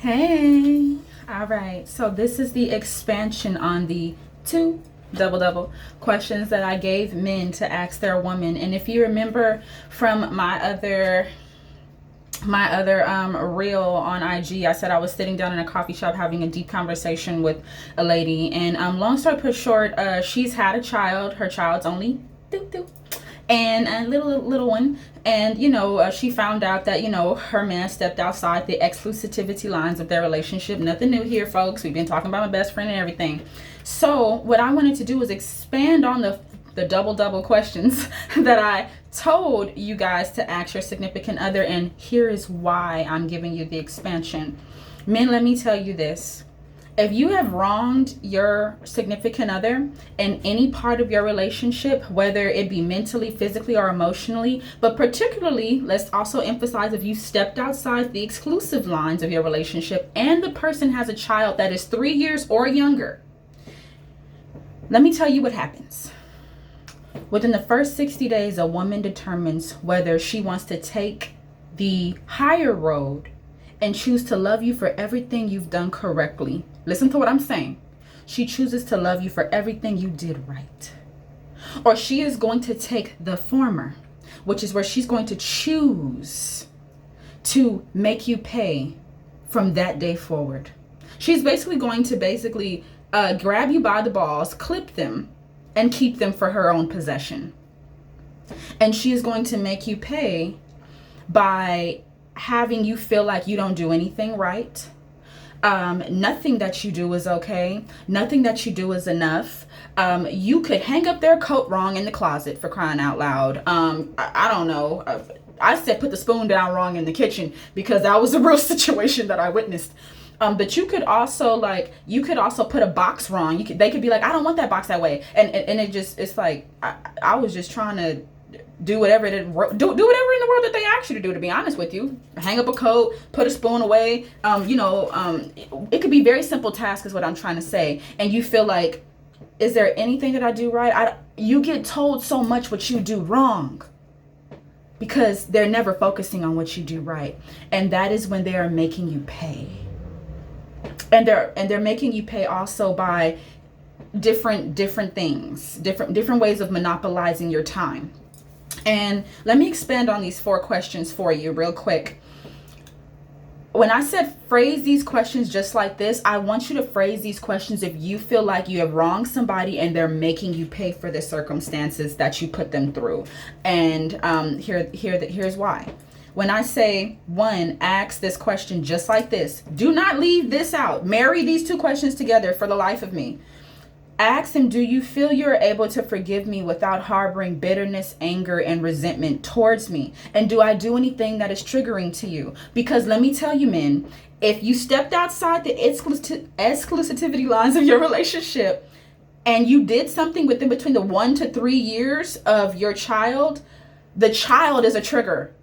Hey, all right. So this is the expansion on the two double questions that I gave men to ask their woman. And if you remember from my other reel on IG, I said I was sitting down in a coffee shop having a deep conversation with a lady. And long story put short, she's had a child. Her child's only doo doo and a little one. And she found out that her man stepped outside the exclusivity lines of their relationship. Nothing new here, folks. We've been talking about my best friend and everything. So what I wanted to do was expand on the double questions that I told you guys to ask your significant other, and here is why I'm giving you the expansion. Men, let me tell you this. If you have wronged your significant other in any part of your relationship, whether it be mentally, physically, or emotionally, but particularly, let's also emphasize, if you stepped outside the exclusive lines of your relationship and the person has a child that is 3 years or younger, let me tell you what happens. Within the first 60 days, a woman determines whether she wants to take the higher road and choose to love you for everything you've done correctly. Listen to what I'm saying. She chooses to love you for everything you did right. Or she is going to take the former, which is where she's going to choose to make you pay from that day forward. She's basically going to grab you by the balls, clip them, and keep them for her own possession. And she is going to make you pay by having you feel like you don't do anything right. Nothing that you do is okay. Nothing that you do is enough. You could hang up their coat wrong in the closet, for crying out loud. I don't know. I said put the spoon down wrong in the kitchen because that was a real situation that I witnessed. But you could also put a box wrong. They could be like, I don't want that box that way. And it's like, I was just trying to do whatever in the world that they ask you to do, to be honest with you. Hang up a coat, put a spoon away. It could be very simple tasks is what I'm trying to say. And you feel like, is there anything that I do right? You get told so much what you do wrong because they're never focusing on what you do right. And that is when they are making you pay. And they're making you pay also by different things, different ways of monopolizing your time. And let me expand on these 4 questions for you real quick. When I said phrase these questions just like this, I want you to phrase these questions if you feel like you have wronged somebody and they're making you pay for the circumstances that you put them through. And here's why. When I say, 1, ask this question just like this. Do not leave this out. Marry these 2 questions together for the life of me. Ask him, do you feel you're able to forgive me without harboring bitterness, anger, and resentment towards me? And do I do anything that is triggering to you? Because let me tell you, men, if you stepped outside the exclusivity lines of your relationship and you did something within between the 1 to 3 years of your child, the child is a trigger.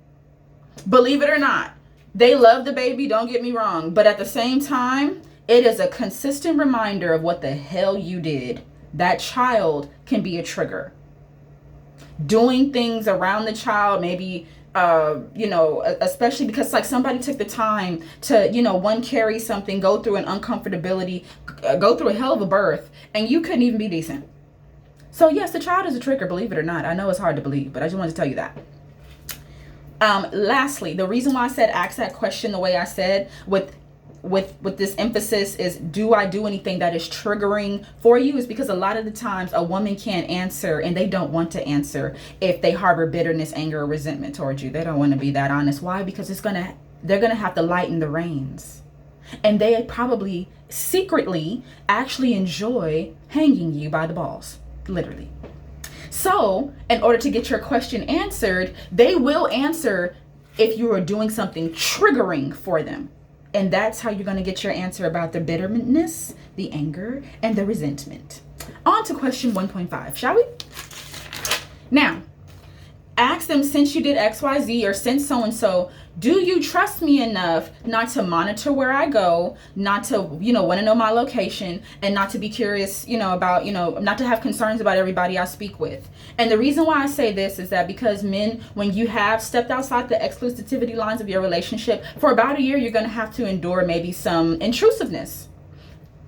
Believe it or not, they love the baby, don't get me wrong. But at the same time, it is a consistent reminder of what the hell you did. That child can be a trigger. Doing things around the child, maybe, especially because like somebody took the time to, one, carry something, go through an uncomfortability, go through a hell of a birth, and you couldn't even be decent. So yes, the child is a trigger, believe it or not. I know it's hard to believe, but I just wanted to tell you that. Lastly, the reason why I said ask that question the way I said with this emphasis is, do I do anything that is triggering for you, is because a lot of the times a woman can't answer, and they don't want to answer if they harbor bitterness, anger, or resentment towards you. They don't want to be that honest. Why? Because they're gonna have to lighten the reins, and they probably secretly actually enjoy hanging you by the balls, literally. So in order to get your question answered, they will answer if you are doing something triggering for them. And that's how you're going to get your answer about the bitterness, the anger, and the resentment. On to question 1.5, shall we? Now, Ask them, since you did XYZ or since so-and-so, do you trust me enough not to monitor where I go, not to, want to know my location, and not to be curious, about, not to have concerns about everybody I speak with. And the reason why I say this is that because men, when you have stepped outside the exclusivity lines of your relationship, for about a year, you're going to have to endure maybe some intrusiveness.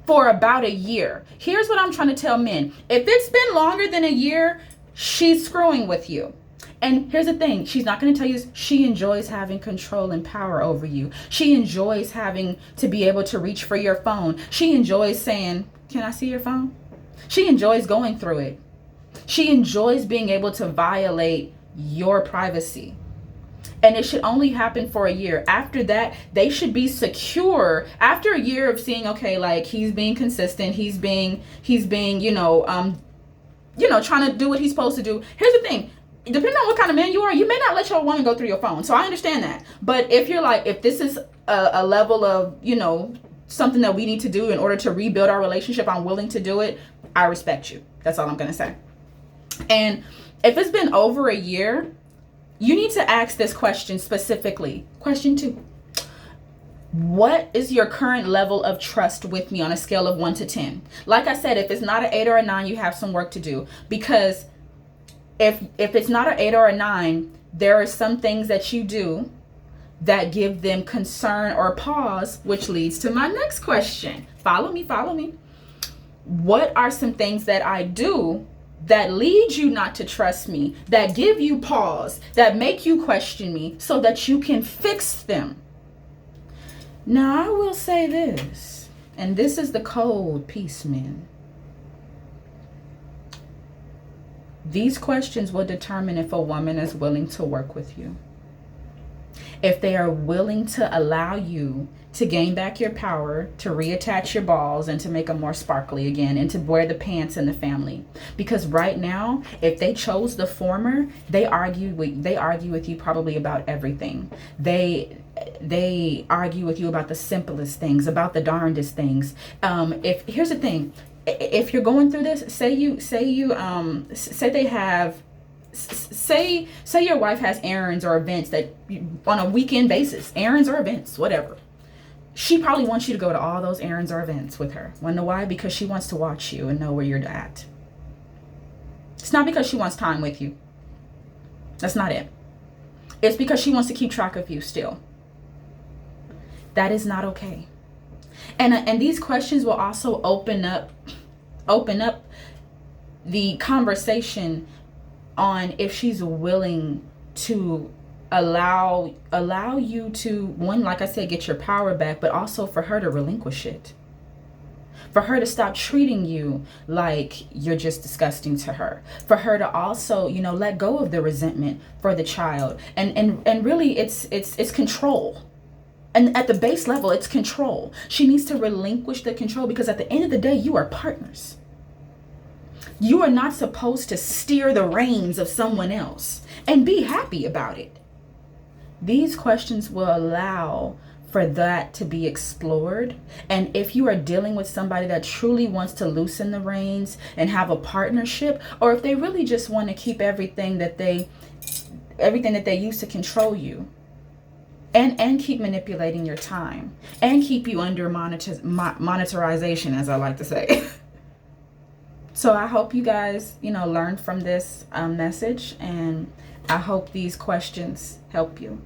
For about a year. Here's what I'm trying to tell men. If it's been longer than a year, she's screwing with you. And here's the thing, she's not going to tell you this. She enjoys having control and power over you. She enjoys having to be able to reach for your phone. She enjoys saying, can I see your phone? She enjoys going through it. She enjoys being able to violate your privacy. And it should only happen for a year. After that, they should be secure. After a year of seeing, okay, like he's being consistent, he's being, trying to do what he's supposed to do. Here's the thing. Depending on what kind of man you are, you may not let your woman go through your phone. So I understand that. But if you're like, if this is a level of, something that we need to do in order to rebuild our relationship, I'm willing to do it. I respect you. That's all I'm going to say. And if it's been over a year, you need to ask this question specifically. Question 2. What is your current level of trust with me on a scale of 1 to 10? Like I said, if it's not an 8 or a 9, you have some work to do. Because if it's not an 8 or a 9, there are some things that you do that give them concern or pause, which leads to my next question. Follow me. What are some things that I do that lead you not to trust me, that give you pause, that make you question me, so that you can fix them? Now, I will say this, and this is the cold piece, men. These questions will determine if a woman is willing to work with you. If they are willing to allow you to gain back your power, to reattach your balls, and to make them more sparkly again, and to wear the pants in the family. Because right now, if they chose the former, they argue with you probably about everything. They argue with you about the simplest things, about the darndest things. Here's the thing. If you're going through this, say your wife has errands or events that on a weekend basis, errands or events, whatever. She probably wants you to go to all those errands or events with her. Wanna know why? Because she wants to watch you and know where you're at. It's not because she wants time with you. That's not it. It's because she wants to keep track of you still. That is not okay. And these questions will also open up the conversation on if she's willing to allow you to, one, like I said, get your power back, but also for her to relinquish it. For her to stop treating you like you're just disgusting to her. For her to also, let go of the resentment for the child. And really it's control. And at the base level, it's control. She needs to relinquish the control, because at the end of the day, you are partners. You are not supposed to steer the reins of someone else and be happy about it. These questions will allow for that to be explored. And if you are dealing with somebody that truly wants to loosen the reins and have a partnership, or if they really just want to keep everything that they use to control you, and keep manipulating your time, and keep you under monetization, as I like to say. So I hope you guys, learned from this message, and I hope these questions help you.